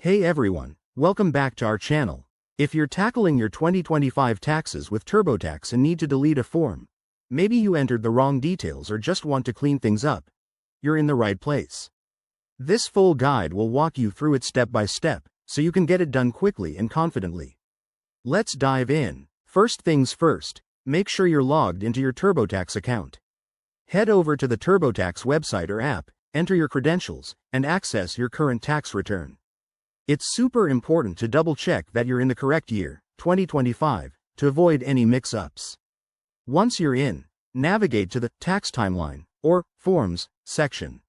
Hey everyone, welcome back to our channel. If you're tackling your 2025 taxes with Turbotax and need to delete a form, maybe you entered the wrong details or just want to clean things up, you're in the right place. This full guide will walk you through it step by step, so you can get it done quickly and confidently. Let's dive in. First things first, make sure you're logged into your Turbotax account. Head over to the Turbotax website or app, enter your credentials, and access your current tax return. It's super important to double-check that you're in the correct year, 2025, to avoid any mix-ups. Once you're in, navigate to the Tax Timeline, or Forms, section.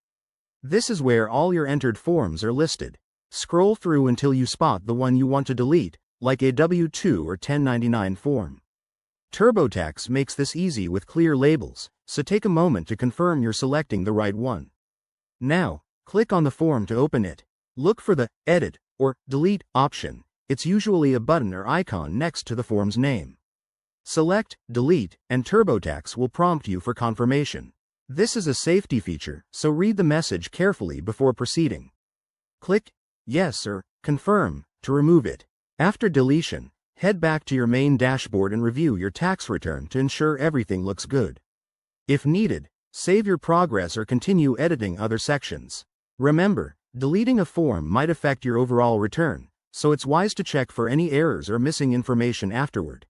This is where all your entered forms are listed. Scroll through until you spot the one you want to delete, like a W-2 or 1099 form. Turbotax makes this easy with clear labels, so take a moment to confirm you're selecting the right one. Now, click on the form to open it. Look for the Edit or Delete option. It's usually a button or icon next to the form's name. Select Delete, and Turbotax will prompt you for confirmation. This is a safety feature, so read the message carefully before proceeding. Click Yes or Confirm to remove it. After deletion, head back to your main dashboard and review your tax return to ensure everything looks good. If needed, save your progress or continue editing other sections. Remember, deleting a form might affect your overall return, so it's wise to check for any errors or missing information afterward.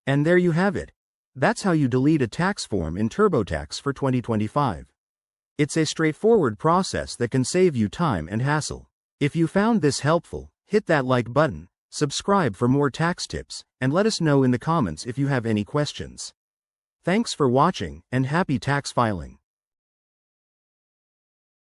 And there you have it. That's how you delete a tax form in Turbotax for 2025. It's a straightforward process that can save you time and hassle. If you found this helpful, hit that like button, subscribe for more tax tips, and let us know in the comments if you have any questions. Thanks for watching, and happy tax filing.